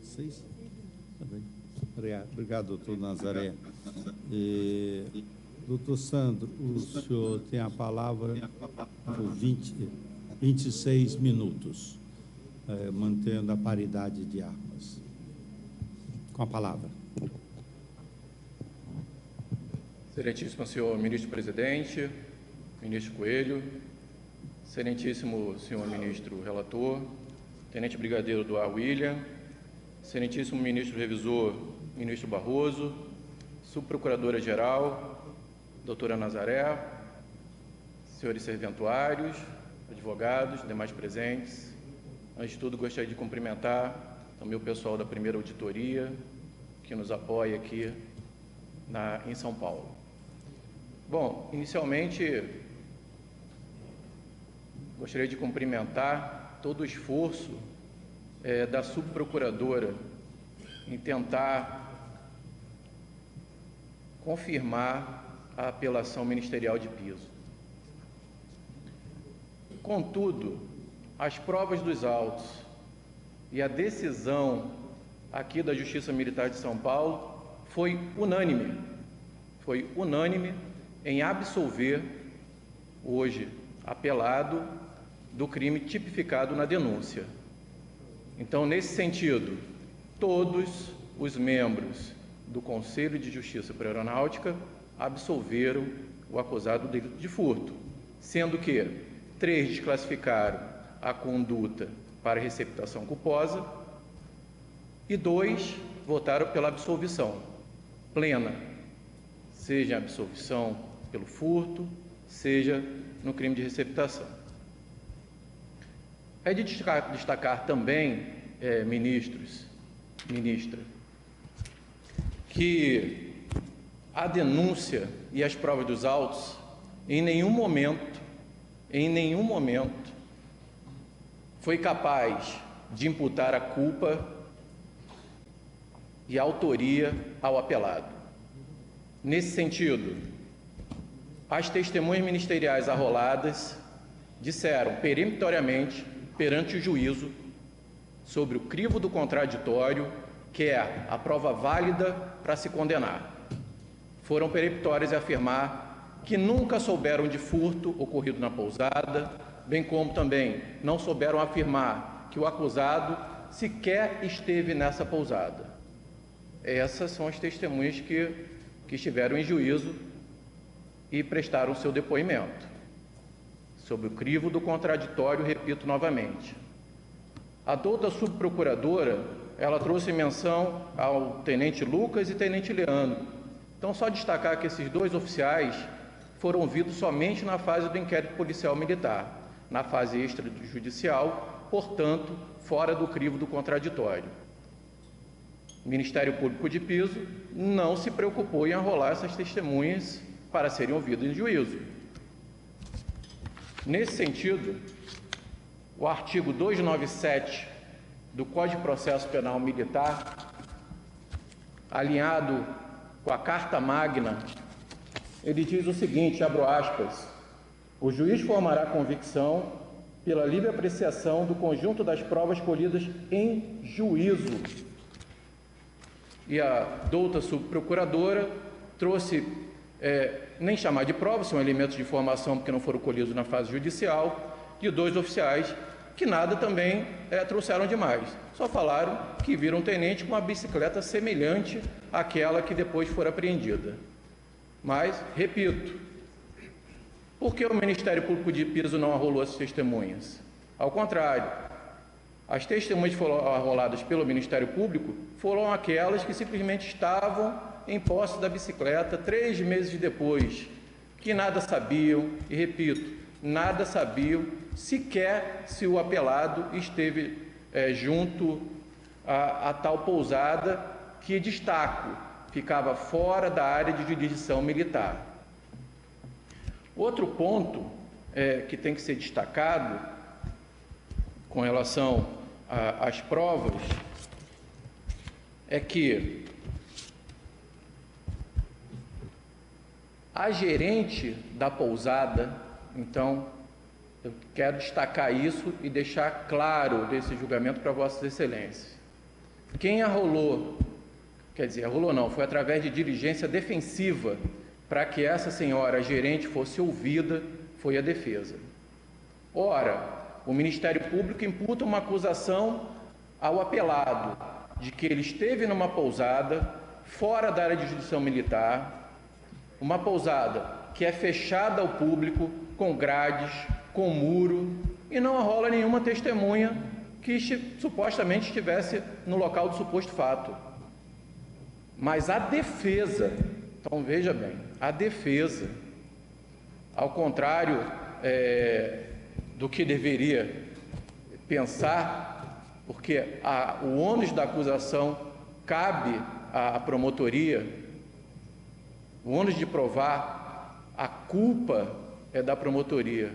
Seis? Tá bem. Obrigado, doutor Nazaré. Doutor Sandro, o senhor tem a palavra por 26 minutos, mantendo a paridade de armas. Com a palavra. Excelentíssimo senhor ministro-presidente, ministro Coelho, excelentíssimo senhor ministro relator, tenente brigadeiro do William, excelentíssimo ministro revisor, ministro Barroso, subprocuradora-geral, doutora Nazaré, senhores serventuários, advogados, demais presentes. Antes de tudo, gostaria de cumprimentar também o pessoal da primeira auditoria, que nos apoia aqui em São Paulo. Bom, inicialmente, gostaria de cumprimentar todo o esforço da subprocuradora em tentar confirmar a apelação ministerial de piso. Contudo, as provas dos autos e a decisão aqui da Justiça Militar de São Paulo foi unânime em absolver hoje apelado do crime tipificado na denúncia. Então, nesse sentido, todos os membros do Conselho de Justiça para a Aeronáutica absolveram o acusado do delito de furto, sendo que 3 desclassificaram a conduta para receptação culposa e 2 votaram pela absolvição plena, seja a absolvição pelo furto, seja no crime de receptação. É de destacar também, ministra, que a denúncia e as provas dos autos, em nenhum momento, foi capaz de imputar a culpa e a autoria ao apelado. Nesse sentido, as testemunhas ministeriais arroladas disseram peremptoriamente perante o juízo sobre o crivo do contraditório, que é a prova válida para se condenar. Foram peremptórias em afirmar que nunca souberam de furto ocorrido na pousada, bem como também não souberam afirmar que o acusado sequer esteve nessa pousada. Essas são as testemunhas que estiveram em juízo e prestaram seu depoimento. Sobre o crivo do contraditório, repito novamente. A douta subprocuradora, ela trouxe menção ao tenente Lucas e tenente Leandro. Então, só destacar que esses 2 oficiais foram ouvidos somente na fase do inquérito policial militar, na fase extrajudicial, portanto, fora do crivo do contraditório. O Ministério Público de Piso não se preocupou em arrolar essas testemunhas para serem ouvidas em juízo. Nesse sentido, o artigo 297 do Código de Processo Penal Militar, alinhado com a Carta Magna, ele diz o seguinte, abro aspas, o juiz formará convicção pela livre apreciação do conjunto das provas colhidas em juízo. E a douta subprocuradora trouxe, nem chamar de prova, são elementos de informação porque não foram colhidos na fase judicial, de 2 oficiais que nada também trouxeram demais. Só falaram que viram um tenente com uma bicicleta semelhante àquela que depois foi apreendida. Mas, repito, por que o Ministério Público de Piso não arrolou essas testemunhas? Ao contrário, as testemunhas que foram arroladas pelo Ministério Público foram aquelas que simplesmente estavam em posse da bicicleta 3 meses depois, que nada sabiam, e repito, nada sabiam sequer se o apelado esteve junto a tal pousada que, destaco, ficava fora da área de jurisdição militar. Outro ponto que tem que ser destacado com relação às provas é que a gerente da pousada, então, eu quero destacar isso e deixar claro desse julgamento para Vossas Excelências. Quem arrolou, quer dizer, arrolou não, foi através de diligência defensiva para que essa senhora, a gerente, fosse ouvida, foi a defesa. Ora, o Ministério Público imputa uma acusação ao apelado de que ele esteve numa pousada fora da área de jurisdição militar, uma pousada que é fechada ao público, com grades, com muro, e não arrola nenhuma testemunha que supostamente estivesse no local do suposto fato. Mas a defesa, então veja bem, a defesa, ao contrário do que deveria pensar, porque o ônus da acusação cabe à promotoria, o ônus de provar a culpa é da promotoria.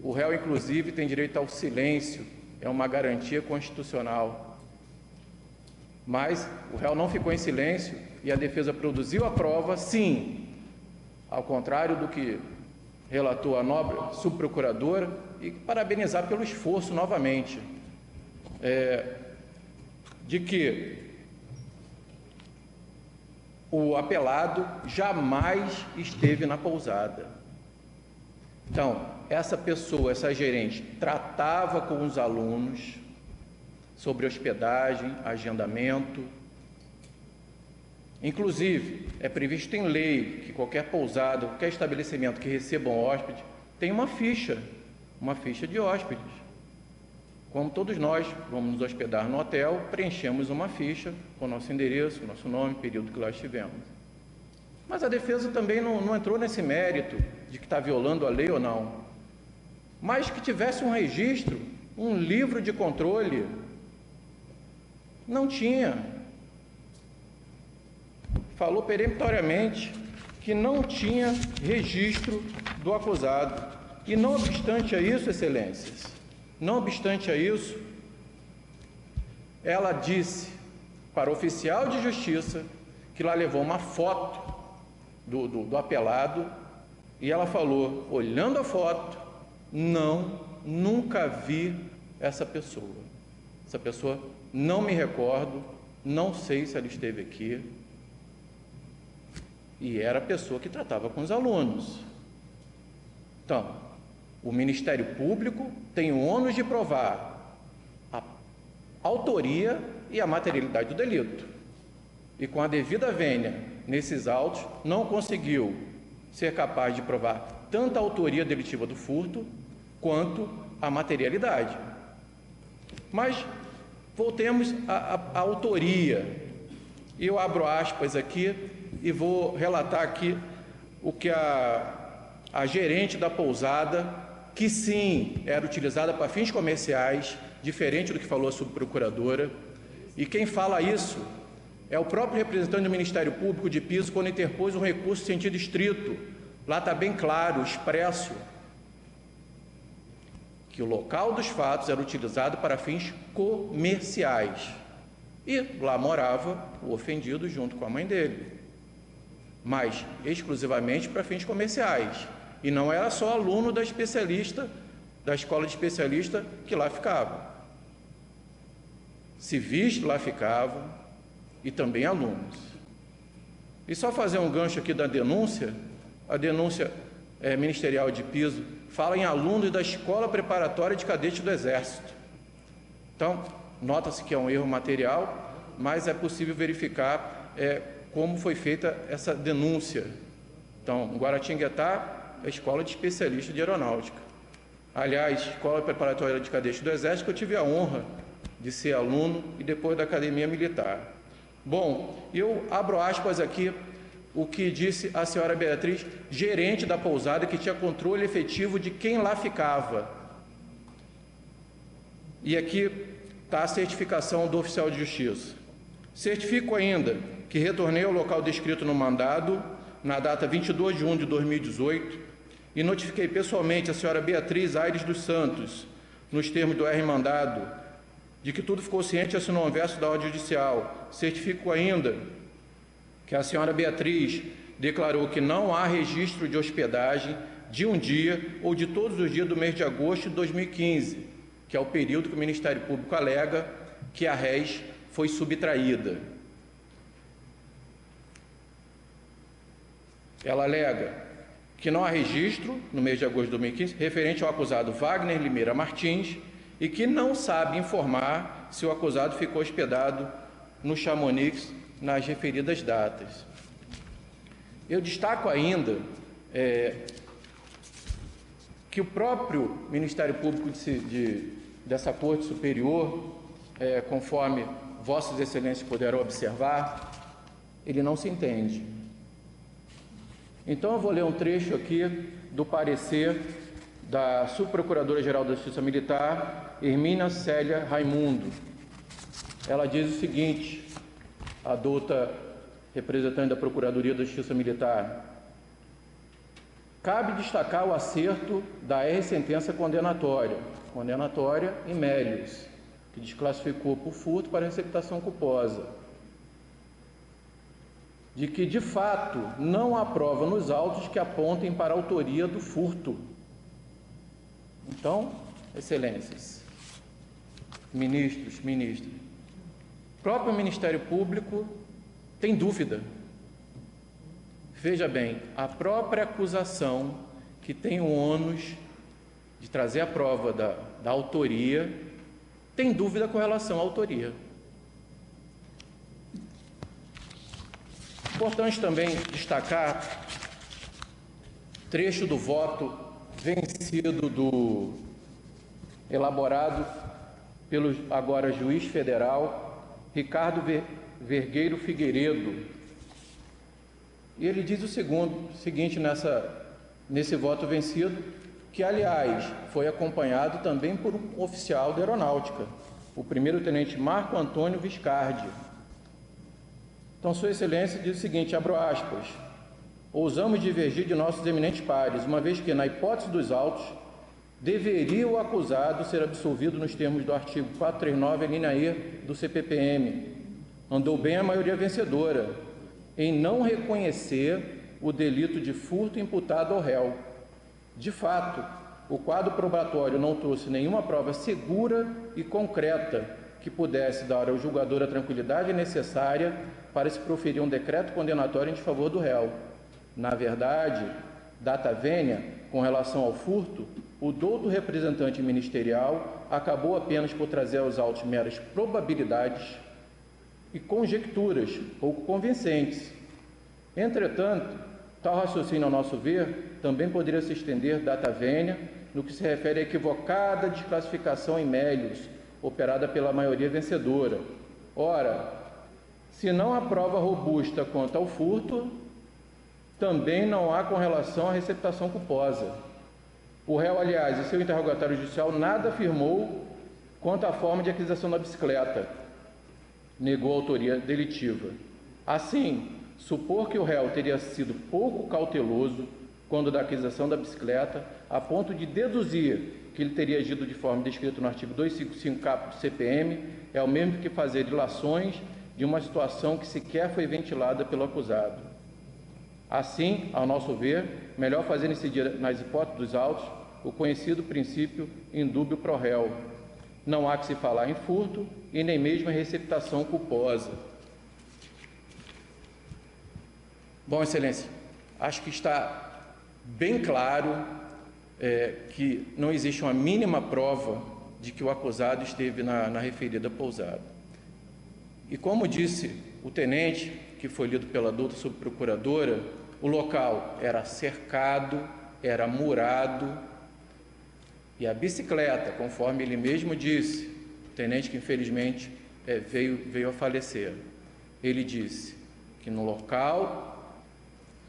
O réu, inclusive, tem direito ao silêncio, é uma garantia constitucional. Mas o réu não ficou em silêncio e a defesa produziu a prova, sim, ao contrário do que relatou a nobre subprocuradora, e parabenizar pelo esforço novamente, de que o apelado jamais esteve na pousada. Então, essa pessoa, essa gerente, tratava com os alunos sobre hospedagem, agendamento. Inclusive, é previsto em lei que qualquer pousada, qualquer estabelecimento que receba um hóspede, tem uma ficha de hóspedes. Como todos nós vamos nos hospedar no hotel, preenchemos uma ficha com nosso endereço, nosso nome, período que lá estivemos. Mas a defesa também não entrou nesse mérito de que está violando a lei ou não. Mas que tivesse um registro, um livro de controle. Não tinha. Falou peremptoriamente que não tinha registro do acusado. E não obstante a isso, excelências, não obstante a isso, ela disse para o oficial de justiça que lá levou uma foto do apelado, e ela falou, olhando a foto, nunca vi essa pessoa. Essa pessoa não me recordo, não sei se ela esteve aqui. E era a pessoa que tratava com os alunos. Então, o Ministério Público tem o ônus de provar a autoria e a materialidade do delito. E com a devida vênia nesses autos, não conseguiu ser capaz de provar tanto a autoria delitiva do furto, quanto a materialidade. Mas voltemos à autoria. Eu abro aspas aqui e vou relatar aqui o que a gerente da pousada, que sim, era utilizada para fins comerciais, diferente do que falou a subprocuradora, e quem fala isso é o próprio representante do Ministério Público de Piso, quando interpôs um recurso em sentido estrito. Lá está bem claro, expresso, que o local dos fatos era utilizado para fins comerciais. E lá morava o ofendido junto com a mãe dele, mas exclusivamente para fins comerciais. E não era só aluno da especialista, da escola de especialista, que lá ficava. Civis lá ficavam e também alunos. E só fazer um gancho aqui da denúncia, a denúncia ministerial de Piso fala em alunos da Escola Preparatória de Cadetes do Exército. Então, nota-se que é um erro material, mas é possível verificar como foi feita essa denúncia. Então, Guaratinguetá, a Escola de Especialista de Aeronáutica. Aliás, Escola Preparatória de Cadetes do Exército, que eu tive a honra de ser aluno e depois da Academia Militar. Bom, eu abro aspas aqui o que disse a senhora Beatriz, gerente da pousada, que tinha controle efetivo de quem lá ficava. E aqui está a certificação do oficial de justiça. Certifico ainda que retornei ao local descrito no mandado, na data 22 de junho de 2018, e notifiquei pessoalmente a senhora Beatriz Aires dos Santos, nos termos do R-mandado, de que tudo ficou ciente e assinou o anverso da ordem judicial. Certifico ainda que a senhora Beatriz declarou que não há registro de hospedagem de um dia ou de todos os dias do mês de agosto de 2015, que é o período que o Ministério Público alega que a réis foi subtraída. Ela alega que não há registro, no mês de agosto de 2015, referente ao acusado Wagner Limeira Martins e que não sabe informar se o acusado ficou hospedado no Chamonix nas referidas datas. Eu destaco ainda que o próprio Ministério Público dessa Corte Superior, conforme Vossas Excelências puderam observar, ele não se entende. Então, eu vou ler um trecho aqui do parecer da Subprocuradora-Geral da Justiça Militar, Hermínia Célia Raimundo. Ela diz o seguinte, a douta representante da Procuradoria da Justiça Militar: cabe destacar o acerto da sentença condenatória em Mélios, que desclassificou por furto para receptação culposa, de que, de fato, não há prova nos autos que apontem para a autoria do furto. Então, Excelências, ministros, o próprio Ministério Público tem dúvida. Veja bem, a própria acusação, que tem o ônus de trazer a prova da autoria, tem dúvida com relação à autoria. Importante também destacar trecho do voto vencido elaborado pelo agora juiz federal Ricardo Vergueiro Figueiredo. E ele diz o seguinte nesse voto vencido, que, aliás, foi acompanhado também por um oficial da Aeronáutica, o primeiro-tenente Marco Antônio Viscardi. Então, Sua Excelência diz o seguinte, abro aspas: ousamos divergir de nossos eminentes pares, uma vez que, na hipótese dos autos, deveria o acusado ser absolvido nos termos do artigo 439, linha E, do CPPM. Andou bem a maioria vencedora em não reconhecer o delito de furto imputado ao réu. De fato, o quadro probatório não trouxe nenhuma prova segura e concreta que pudesse dar ao julgador a tranquilidade necessária para se proferir um decreto condenatório em desfavor do réu. Na verdade, data vênia, com relação ao furto, o douto representante ministerial acabou apenas por trazer aos autos meras probabilidades e conjecturas pouco convincentes. Entretanto, tal raciocínio, ao nosso ver, também poderia se estender data vênia no que se refere à equivocada desclassificação em Mélios, operada pela maioria vencedora. Ora, se não há prova robusta quanto ao furto, também não há com relação à receptação culposa. O réu, aliás, em seu interrogatório judicial, nada afirmou quanto à forma de aquisição da bicicleta. Negou a autoria delitiva. Assim, supor que o réu teria sido pouco cauteloso quando da aquisição da bicicleta, a ponto de deduzir que ele teria agido de forma descrita no artigo 255 caput do CPM, é o mesmo que fazer ilações de uma situação que sequer foi ventilada pelo acusado. Assim, ao nosso ver, melhor fazer incidir nas hipóteses dos autos o conhecido princípio indúbio pro réu. Não há que se falar em furto e nem mesmo em receptação culposa. Bom, Excelência, acho que está bem claro que não existe uma mínima prova de que o acusado esteve na referida pousada. E como disse o tenente, que foi lido pela douta subprocuradora, o local era cercado, era murado, e a bicicleta, conforme ele mesmo disse, o tenente que infelizmente veio a falecer, ele disse que no local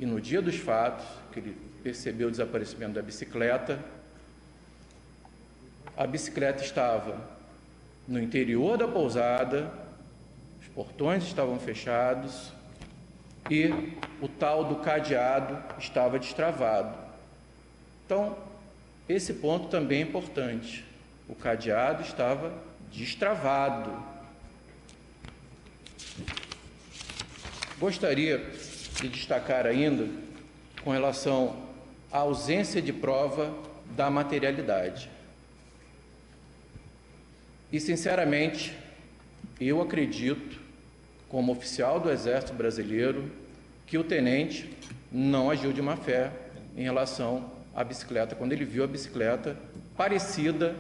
e no dia dos fatos, que ele percebeu o desaparecimento da bicicleta, a bicicleta estava no interior da pousada, os portões estavam fechados e o tal do cadeado estava destravado. Então, esse ponto também é importante. O cadeado estava destravado. Gostaria de destacar ainda com relação à ausência de prova da materialidade. E, sinceramente, Eu acredito, como oficial do Exército Brasileiro, que o tenente não agiu de má fé em relação à bicicleta, quando ele viu a bicicleta parecida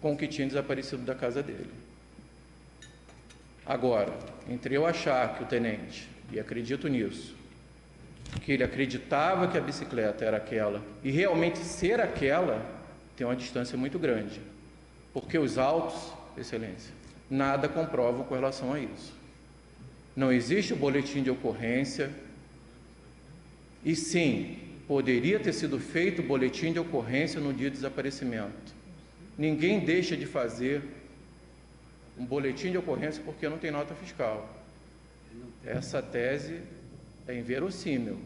com o que tinha desaparecido da casa dele. Agora, entre eu achar que o tenente, e acredito nisso, que ele acreditava que a bicicleta era aquela, e realmente ser aquela, tem uma distância muito grande, porque os autos, Excelência, nada comprovam com relação a isso. Não existe o boletim de ocorrência, e sim, poderia ter sido feito o boletim de ocorrência no dia do desaparecimento. Ninguém deixa de fazer um boletim de ocorrência porque não tem nota fiscal. Essa tese é inverossímil.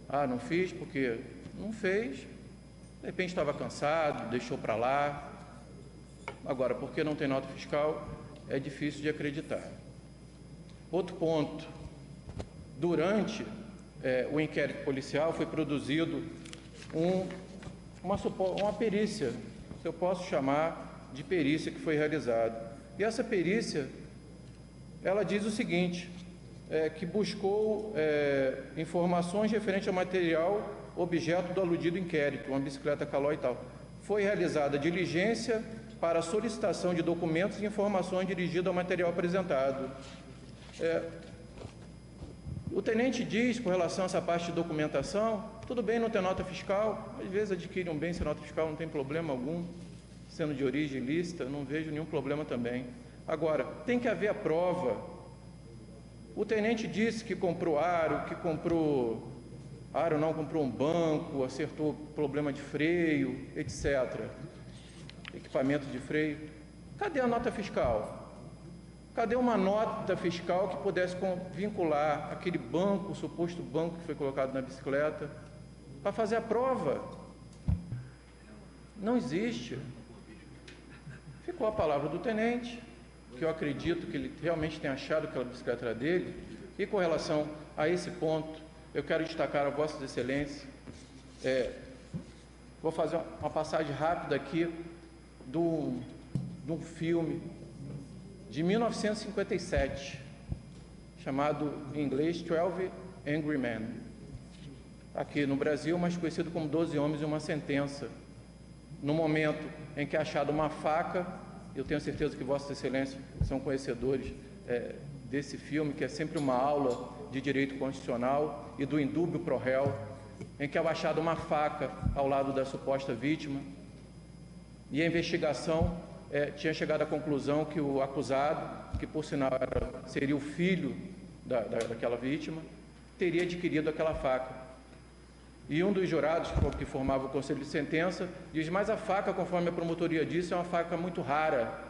Ah, não fiz porque não fez, de repente estava cansado, deixou para lá. Agora, porque não tem nota fiscal, é difícil de acreditar. Outro ponto, durante o inquérito policial foi produzido uma perícia, se eu posso chamar de perícia, que foi realizada. E essa perícia, ela diz o seguinte, que buscou informações referentes ao material objeto do aludido inquérito, uma bicicleta Caloi e tal. Foi realizada diligência para solicitação de documentos e informações dirigidas ao material apresentado. O tenente diz, com relação a essa parte de documentação, tudo bem não ter nota fiscal, às vezes adquire um bem sem nota fiscal, não tem problema algum, sendo de origem ilícita, não vejo nenhum problema também. Agora, tem que haver a prova. O tenente disse que comprou aro, comprou um banco, acertou problema de freio, etc. Equipamento de freio. Cadê a nota fiscal? Cadê uma nota fiscal que pudesse vincular aquele banco, o suposto banco que foi colocado na bicicleta, para fazer a prova? Não existe. Ficou a palavra do tenente, que eu acredito que ele realmente tenha achado que aquela bicicleta era dele, e com relação a esse ponto, eu quero destacar a Vossas Excelências, vou fazer uma passagem rápida aqui de um filme de 1957, chamado em inglês 12 Angry Men, aqui no Brasil, mas conhecido como 12 Homens e uma Sentença. No momento em que é achada uma faca, eu tenho certeza que Vossas Excelências são conhecedores desse filme, que é sempre uma aula de direito constitucional e do indúbio pro réu, em que é achada uma faca ao lado da suposta vítima, e a investigação tinha chegado à conclusão que o acusado, que por sinal seria o filho daquela vítima, teria adquirido aquela faca. E um dos jurados que formava o conselho de sentença diz, mas a faca, conforme a promotoria disse, é uma faca muito rara,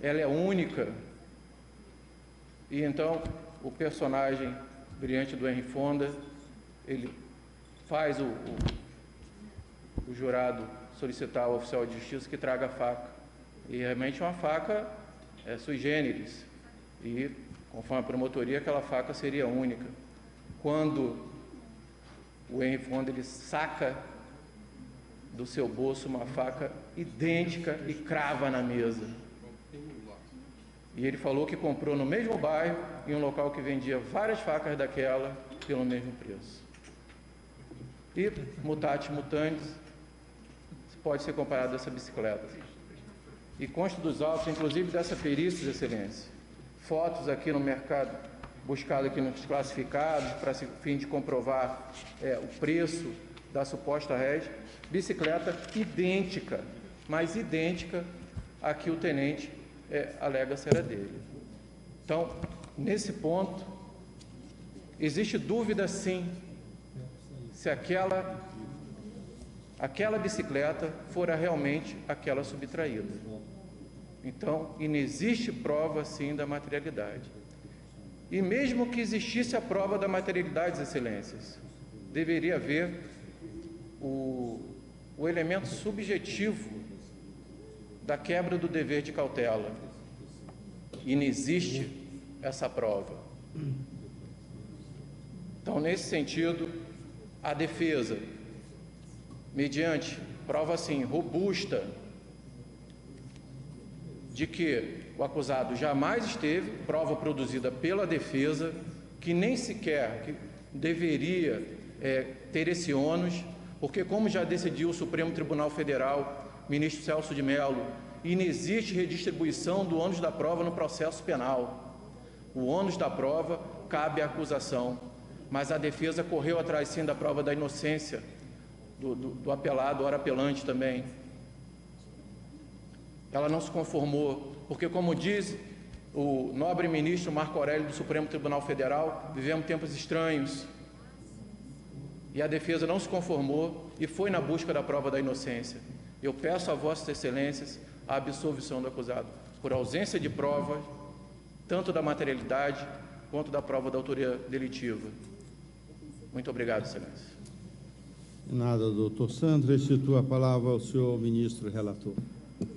ela é única. E então o personagem brilhante do Henry Fonda, ele faz o jurado solicitar ao oficial de justiça que traga a faca. E realmente uma faca sui generis, e conforme a promotoria, aquela faca seria única. Quando o Henry Fonda ele saca do seu bolso uma faca idêntica e crava na mesa. E ele falou que comprou no mesmo bairro, em um local que vendia várias facas daquela, pelo mesmo preço. E, mutatis mutandis, pode ser comparado a essa bicicleta. E consta dos autos, inclusive dessa perícia, Excelência, fotos aqui no mercado, buscado aqui nos classificados, para fim de comprovar o preço da suposta régia, bicicleta idêntica, mas idêntica a que o tenente alega ser a dele. Então, nesse ponto, existe dúvida sim, se aquela bicicleta fora realmente aquela subtraída. Então, inexiste prova, sim, da materialidade. E mesmo que existisse a prova da materialidade, Excelências, deveria haver o elemento subjetivo da quebra do dever de cautela. E não existe essa prova. Então, nesse sentido, a defesa, mediante prova assim robusta de que o acusado jamais esteve, prova produzida pela defesa, que nem sequer deveria ter esse ônus, porque, como já decidiu o Supremo Tribunal Federal, ministro Celso de Mello, inexiste redistribuição do ônus da prova no processo penal. O ônus da prova cabe à acusação, mas a defesa correu atrás, sim, da prova da inocência do apelado, ora apelante também. Ela não se conformou, porque, como diz o nobre ministro Marco Aurélio do Supremo Tribunal Federal, vivemos tempos estranhos, e a defesa não se conformou e foi na busca da prova da inocência. Eu peço a Vossas Excelências a absolvição do acusado, por ausência de prova, tanto da materialidade quanto da prova da autoria delitiva. Muito obrigado, Excelência. Nada, doutor Sandro. Restituo a palavra ao senhor ministro relator.